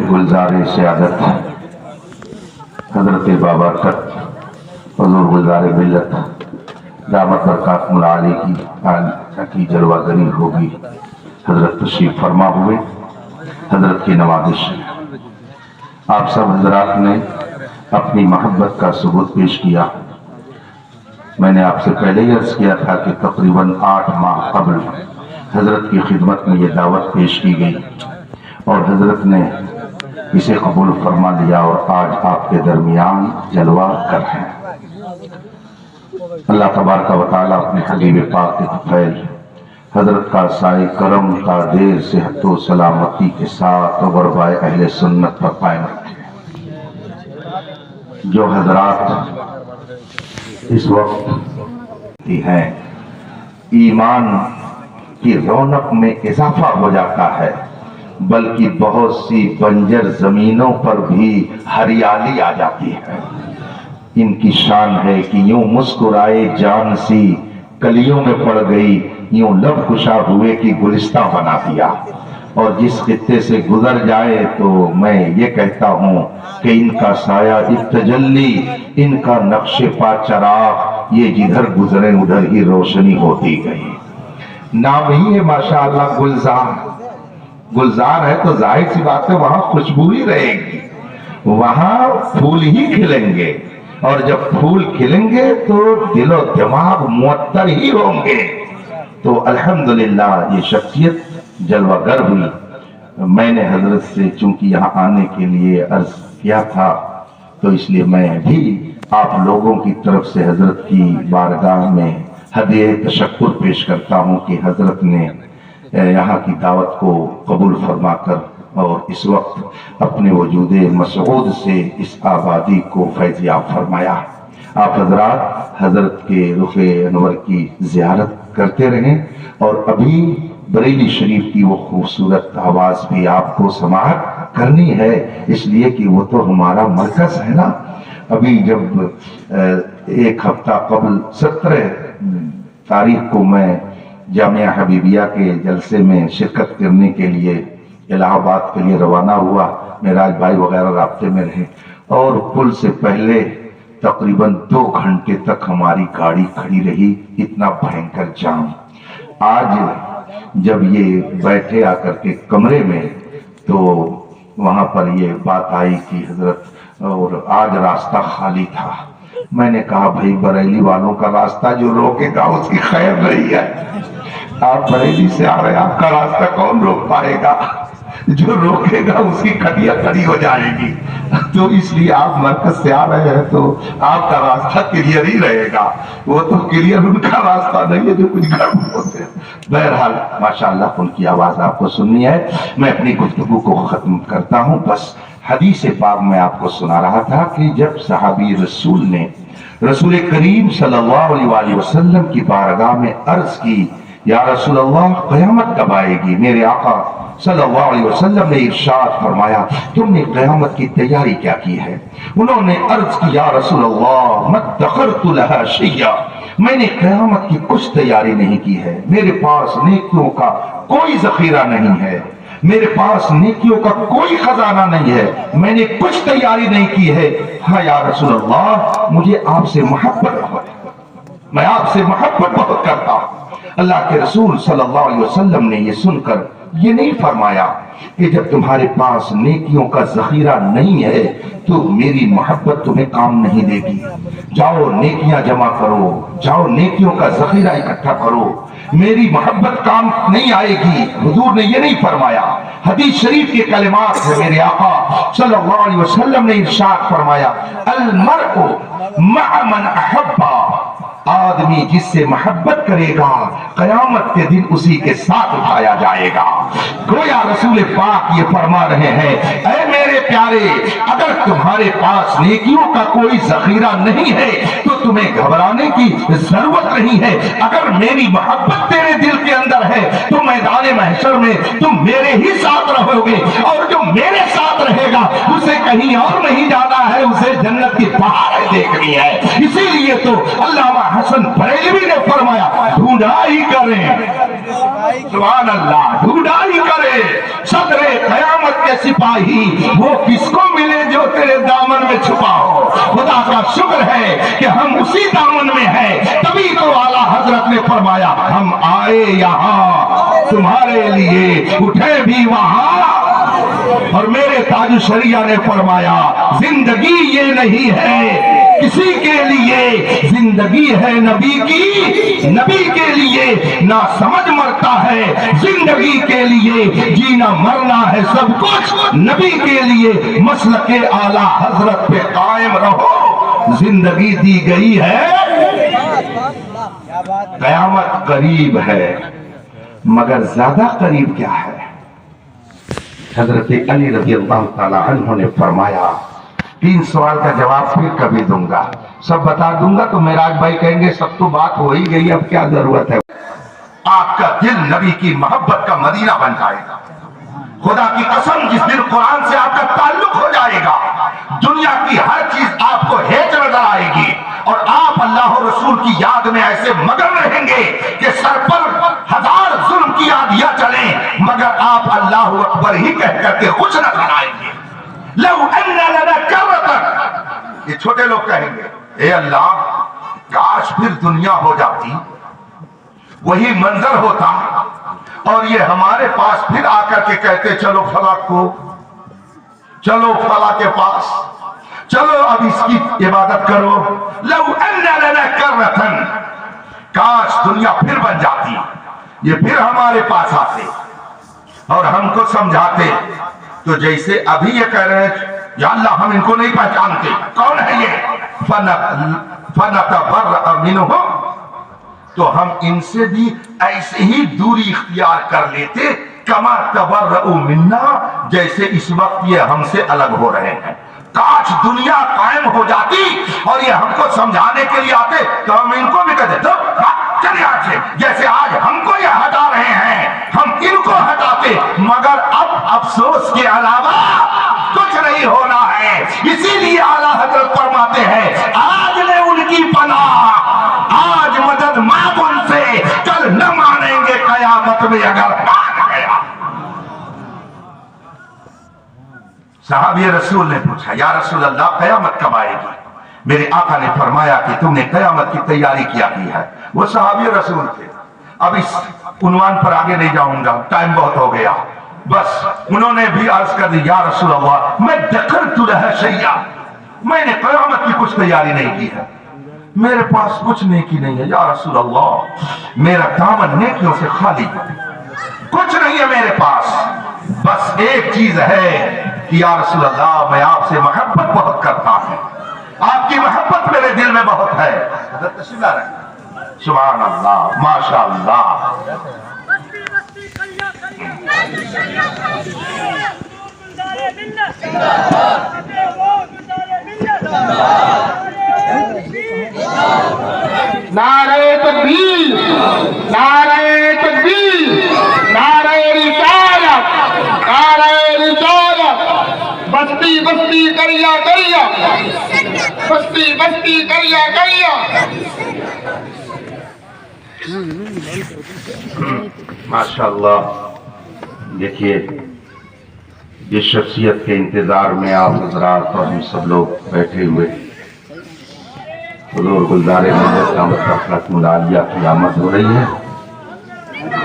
गुलजार सियादत हजरत बाबरकत हुजूर गुलजार मिल्लत दामत बरकातुहुल आली की जलवागरी होगी। हजरत तशरीफ फरमा हुए, हजरत की नवाजिश। आप सब हजरात ने अपनी मोहब्बत का सबूत पेश किया। मैंने आपसे पहले ही अर्ज किया था कि तकरीबन 8 माह कबल हजरत की खिदमत में ये दावत पेश की गई और हजरत ने इसे कबूल फरमा लिया और आज आपके दरमियान जलवा कर हैं। अल्लाह तबारक व तआला अपने हबीब पाक के तुफैल हजरत का साए करम का देर सेहत व सलामती के साथ गरबाए अहले सुन्नत पर कायम रखे। जो हजरात इस वक्त हैं, ईमान की रौनक में इजाफा हो जाता है, बल्कि बहुत सी बंजर जमीनों पर भी हरियाली आ जाती है। इनकी शान है कि यूं मुस्कुराए जान सी कलियों में पड़ गई, यूं लब कुशा हुए कि गुलिस्तां बना दिया। और जिस खित्ते से गुजर जाए तो मैं ये कहता हूँ कि इनका साया इत्तजल्ली, इनका नक्शे पा चराग, ये जिधर गुजरे उधर ही रोशनी होती गई। नाम ही है माशाअल्लाह गुलजार। गुलजार है तो जाहिर सी बात है वहां खुशबू ही रहेगी, वहां फूल ही खिलेंगे और जब फूल खिलेंगे तो दिलो दिमाग मुअत्तर ही होंगे। तो अल्हम्दुलिल्लाह ये शख्सियत जलवागर हुई। मैंने हजरत से चूंकि यहाँ आने के लिए अर्ज किया था तो इसलिए मैं भी आप लोगों की तरफ से हजरत की बारगाह में हदिये तशक्कुर पेश करता हूँ कि हजरत ने यहाँ की दावत को कबूल फरमाकर और इस वक्त अपने वजूदे मसऊद से इस आबादी को फैज़याब फरमाया। आप हजरात हजरत के रुखे अनवर की ज़ियारत करते रहें और अभी बरेली शरीफ की वो खूबसूरत आवाज़ भी आपको समाअत करनी है, इसलिए कि वो तो हमारा मरकज़ है ना। अभी जब एक हफ्ता कबल 17 तारीख को मैं जामिया हबीबिया के जलसे में शिरकत करने के लिए इलाहाबाद के लिए रवाना हुआ। मेराज भाई वगैरह रास्ते में रहे और पुल से पहले तकरीबन 2 घंटे तक हमारी गाड़ी खड़ी रही, इतना भयंकर जाम। आज जब ये बैठे आकर के कमरे में तो वहां पर ये बात आई कि हजरत और आज रास्ता खाली था। मैंने कहा भाई बरेली वालों का रास्ता जो रोकेगा उसकी खैर नहीं है। आप बरेली से आ रहे हैं, आपका रास्ता कौन रोक पाएगा? जो रोकेगा उसकी खटिया खड़ी हो जाएगी। तो इसलिए आप मरकज से आ रहे हैं तो आपका रास्ता क्लियर ही रहेगा, वो तो क्लियर उनका रास्ता नहीं है जो कुछ गड़बड़ होते हैं। बहरहाल माशाअल्लाह उनकी आवाज आपको सुननी है। मैं अपनी गुफ्तगू को खत्म करता हूँ। बस हदीस पाक में आपको सुना रहा था कि जब सहाबी रसूल ने रसूल करीम सल्लल्लाहु अलैहि वसल्लम की बारगाह में अर्ज की, या रसूल अल्लाह क़यामत कब आएगी? मेरे आका सल्लल्लाहु अलैहि वसल्लम ने इरशाद फरमाया, तुमने क़यामत की तैयारी क्या की है? उन्होंने अर्ज की, या रसूल अल्लाह मद्दखरतु लहा शैया, मैंने क़यामत की कुछ तैयारी नहीं की है। मेरे पास नेकियों का कोई ज़ख़ीरा नहीं है, मेरे पास नेकियों का कोई खजाना नहीं है, मैंने कुछ तैयारी नहीं की है। हाँ या रसूल अल्लाह, मुझे आपसे मोहब्बत है, मैं आपसे मोहब्बत बहुत करता हूँ। अल्लाह के रसूल सल्लल्लाहु अलैहि वसल्लम ने ये सुनकर ये नहीं फरमाया कि जब तुम्हारे पास नेकियों का ज़ख़ीरा नहीं है तो मेरी मोहब्बत तुम्हें काम नहीं देगी। जाओ नेकियां जमा करो, जाओ नेकियों का ज़ख़ीरा इकट्ठा करो, मेरी मोहब्बत काम नहीं आएगी। हुजूर ने ये नहीं फरमाया। हदीस शरीफ के कलिमात है, मेरे आका सल्लल्लाहु अलैहि वसल्लम ने इरशाद फरमाया, अल मरउ मअ मन अहब्बा, आदमी जिससे मोहब्बत करेगा कयामत के दिन उसी के साथ उठाया जाएगा। गोया रसूल पाक ये फरमा रहे हैं, ऐ मेरे प्यारे, अगर तुम्हारे पास नेकियों का कोई ज़ख़ीरा नहीं है तो तुम्हें घबराने की जरूरत नहीं है। अगर मेरी मोहब्बत तेरे दिल के अंदर है तो मैदान महशर में तुम मेरे ही साथ रहोगे, और जो मेरे साथ रहेगा उसे कहीं और नहीं जाना है, उसे जन्नत की पहाड़ देखनी है। इसीलिए तो अल्लामा हसन बरेलवी ने फरमाया, ढूंढा ही करें, सुभान अल्लाह, ढूंढाई करे सदरे कयामत के सिपाही, वो किसको मिले जो तेरे दामन में छुपा हो। खुदा का शुक्र है कि हम उसी दामन में हैं। तभी तो आला हजरत ने फरमाया, हम आए यहाँ तुम्हारे लिए, उठे भी वहां। और मेरे ताज शरिया ने फरमाया, जिंदगी ये नहीं है किसी के लिए, जिंदगी है नबी की, नबी के लिए ना समझ मरता है, जिंदगी के लिए जीना मरना है सब कुछ नबी के लिए। मसलक के आला हजरत पे कायम रहो, जिंदगी दी गई है, कयामत करीब है। मगर ज्यादा करीब क्या है? हजरत अली रज़ी अल्लाह ताला अन्हु ने फरमाया, 3 सवाल का जवाब फिर कभी दूंगा, सब बता दूंगा तो मेराज भाई कहेंगे सब तो बात हो ही गई, अब क्या जरूरत है। आपका दिल नबी की मोहब्बत का मदीना बन जाएगा। खुदा की कसम, जिस दिन कुरान से आपका ताल्लुक हो जाएगा, दुनिया की हर चीज आपको हेच नजर आएगी और आप अल्लाह और रसूल की याद में ऐसे मगन रहेंगे कि सर पर 1000 जुल्म की आंधियां चले, मगर आप अल्लाह अकबर ही कह करके खुश नजर आएंगे। लौ अन्ना लना कररतन, ये छोटे लोग कहेंगे, ए अल्लाह काश फिर दुनिया हो जाती, वही मंजर होता और ये हमारे पास फिर आकर के कहते, चलो फला को, चलो फला के पास, चलो अब इसकी इबादत करो। लौ अन्ना लना कररतन, काश दुनिया फिर बन जाती, ये फिर हमारे पास आते और हमको समझाते। तो जैसे अभी ये कह रहे हैं, या अल्लाह हम इनको नहीं पहचानते, कौन है ये, फनतबर्रा मिनहुम, तो हम इनसे भी ऐसे ही दूरी इख्तियार कर लेते, कमा तबर्रउ मिन्ना, जैसे इस वक्त ये हमसे अलग हो रहे हैं। काश दुनिया कायम हो जाती और ये हमको समझाने के लिए आते, तो हम इनको भी कहते, तो चलिए आज से, जैसे आज हमको ये हटा रहे हैं हम इनको हटाते। मगर अब अफसोस के अलावा कुछ नहीं होना है। इसीलिए आला हजरत फरमाते हैं, आज ले उनकी पनाह, आज मदद मांग उनसे, कल न मानेंगे कयामत में अगर मान गया। साहबी रसूल ने पूछा, या रसूल अल्लाह कयामत कब आएगी? मेरे आका ने फरमाया कि तुमने कयामत की तैयारी किया की है। वो सहाबी रसूल थे। अब इस उन्वान पर आगे नहीं जाऊंगा, टाइम बहुत हो गया। बस उन्होंने भी अर्ज कर दी, या रसूल अल्लाह मैं दखलतु लहा शैया, मैंने कयामत की कुछ तैयारी नहीं की है, मेरे पास कुछ नेकी नहीं है। या रसूल अल्लाह मेरा दामन नेकियों से खाली है, कुछ नहीं है मेरे पास, बस एक चीज है कि या रसूल अल्लाह मैं आपसे मोहब्बत बहुत करता हूं, आपकी मोहब्बत मेरे दिल में बहुत है। सुभान अल्लाह, माशा अल्लाह। नारे तकबीर, नारे तकबीर, नारे रिसालत, नारे रिसालत। बस्ती बस्ती करिया करिया, बस्ती बस्ती करिया करिया। माशाअल्लाह। देखिए, जिस शख्सियत के इंतजार में आप हजरात और हम सब लोग बैठे हुए, हुजूर गुलज़ारे मंदिर का मतलब की आमद हो रही है।